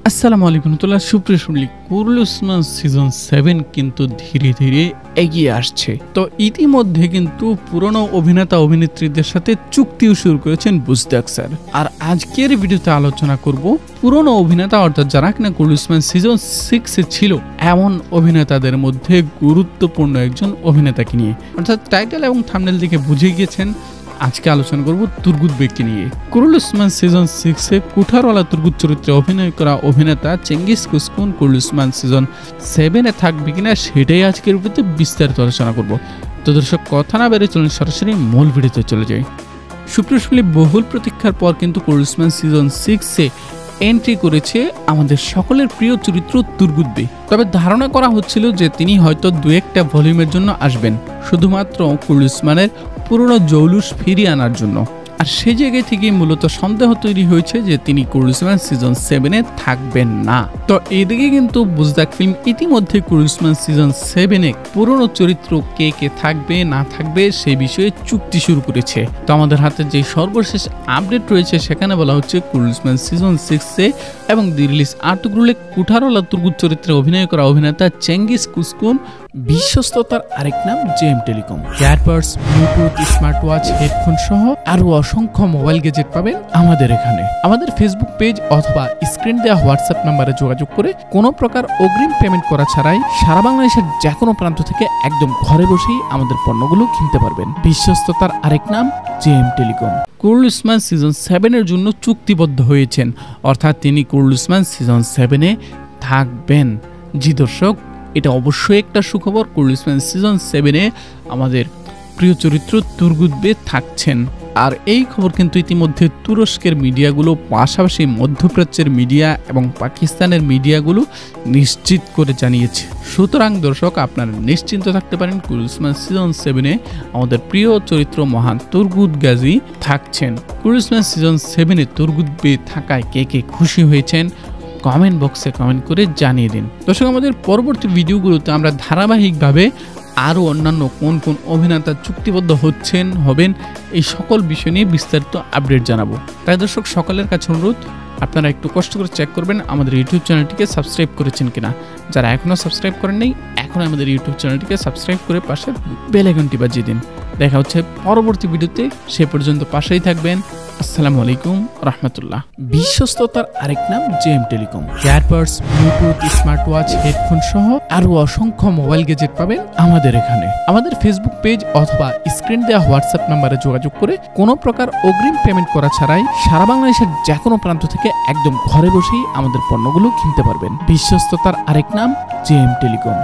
আসসালামু আলাইকুম তোলা সুপ্রিয় শুনলি কুরুল উসমান সিজন 7 কিন্তু ধীরে ধীরে এগিয়ে আসছে। তো ইতিমধ্যে কিন্তু পুরনো অভিনেতা অভিনেত্রীদের সাথে চুক্তিও শুরু করেছেন বুজদাক স্যার। আর আজকের ভিডিওতে আলোচনা করব পুরনো অভিনেতা অর্থাৎ যারা কিনা কুরুল উসমান সিজন 6 এ ছিল এমন অভিনেতাদের মধ্যে গুরুত্বপূর্ণ একজন অভিনেতাকে নিয়ে। অর্থাৎ টাইটেল এবং থাম্বনেল দেখে বুঝে গিয়েছেন আজকে আলোচনা করব তুর্গুত বেগকে নিয়ে। কুরুল উসমান সিজন 6 এ কুঠারওয়ালা তুর্গুত চরিত্রে অভিনয় করা অভিনেতা চেঙ্গিস কুসকুন কুরুল উসমান সিজন 7 এ থাকবে কিনা সেটাই আজকের ভিডিওতে বিস্তারিত আলোচনা করব। তো দর্শক কথা না বেরিয়ে চলুন সরাসরি মূল ভিডিওতে চলে যাই। সুপ্রিয় বহুল প্রতীক্ষার পর কিন্তু কুরুল উসমান সিজন 6 এ এন্ট্রি করেছে আমাদের সকলের প্রিয় চরিত্র তুর্গুত বেগ। তবে ধারণা করা হচ্ছিল যে তিনি হয়তো দু একটা ভলিউমের জন্য আসবেন, শুধুমাত্র কুরুল উসমানের পুরনো জৌলুস ফিরিয়ে আনার জন্য। আর সেই জায়গা থেকে মূলত সন্দেহ তৈরি হয়েছে যে তিনি কুরুল উসমান সিজন 7 এ থাকবেন না। তো এদিকে কিন্তু বুজদাক ফিল্ম ইতিমধ্যে কুরুল উসমান সিজন 7 এ পুরনো চরিত্র কে কে থাকবে না থাকবে সেই বিষয়ে চুক্তি শুরু করেছে। তো আমাদের হাতে যে সর্বশেষ আপডেট রয়েছে সেখানে বলা হচ্ছে কুরুল উসমান সিজন 6 এ এবং দি রিলিজ আর্টগুলোলে কুঠারওয়ালা তুর্গুত চরিত্রে অভিনয় করা অভিনেতা চেঙ্গিস কুসকুন বিশ্বস্ততার আরেক নাম JM telecom. Earbuds, Bluetooth, smart watch, headphone সহ আরো অসংখ্য মোবাইল গ্যাজেট পাবেন আমাদের এখানে। আমাদের ফেসবুক পেজ অথবা স্ক্রিন দেওয়া হোয়াটসঅ্যাপ নাম্বারে যোগাযোগ করে কোনো প্রকার অগ্রিম পেমেন্ট করা ছাড়াই সারা বাংলাদেশের যে কোনো প্রান্ত থেকে একদম ঘরে বসেই আমাদের পণ্যগুলো কিনতে পারবেন। বিশ্বস্ততার আরেক নাম জেএম টেলিকম। কুরুল উসমান সিজন 7 এর জন্য চুক্তিবদ্ধ হয়েছেন, অর্থাৎ তিনি কুরুল উসমান সিজন 7 এ থাকবেন। জি দর্শক, এটা অবশ্যই একটা সুখবর। কুরুল উসমান সিজন 7 এ আমাদের প্রিয় চরিত্র তুর্গুত বেগ থাকছেন। আর এই খবর কিন্তু ইতিমধ্যে তুরস্কের মিডিয়াগুলো, পাশাপাশি মধ্যপ্রাচ্যের মিডিয়া এবং পাকিস্তানের মিডিয়াগুলো নিশ্চিত করে জানিয়েছে। সুতরাং দর্শক আপনারা নিশ্চিন্ত থাকতে পারেন কুরুল উসমান সিজন 7 এ আমাদের প্রিয় চরিত্র মহান তুর্গুত গাজী থাকছেন। কুরুল উসমান সিজন 7 এ তুর্গুত বেগ থাকায় কে কে খুশি হয়েছেন কমেন্ট বক্সে কমেন্ট করে জানিয়ে দিন। দর্শক আমাদের পরবর্তী ভিডিওগুলোতে আমরা ধারাবাহিকভাবে আরও অন্যান্য কোন কোন অভিনেতা চুক্তিবদ্ধ হবেন এই সকল বিষয় নিয়ে বিস্তারিত আপডেট জানাবো। তাই দর্শক সকলের কাছে অনুরোধ আপনারা একটু কষ্ট করে চেক করবেন আমাদের ইউটিউব চ্যানেলটিকে সাবস্ক্রাইব করেছেন কিনা। যারা এখনও সাবস্ক্রাইব করেন নাই এখন আমাদের ইউটিউব চ্যানেলটিকে সাবস্ক্রাইব করে পাশে বেল আইকনটি বাজিয়ে দিন। দেখা হচ্ছে পরবর্তী ভিডিওতে, সে পর্যন্ত পাশেই থাকবেন। আসসালামু আলাইকুম রাহমাতুল্লাহ। বিশ্বস্ততার আরেক নাম JM telecom. Earbuds, Bluetooth, smart watch, headphone সহ আরো অসংখ্য মোবাইল গ্যাজেট পাবেন আমাদের এখানে। আমাদের ফেসবুক পেজ অথবা স্ক্রিন দেওয়া হোয়াটসঅ্যাপ নাম্বারে যোগাযোগ করে কোনো প্রকার অগ্রিম পেমেন্ট করা ছাড়াই সারা বাংলাদেশের যে কোনো প্রান্ত থেকে একদম ঘরে বসেই আমাদের পণ্যগুলো কিনতে পারবেন। বিশ্বস্ততার আরেক নাম জেএম টেলিকম।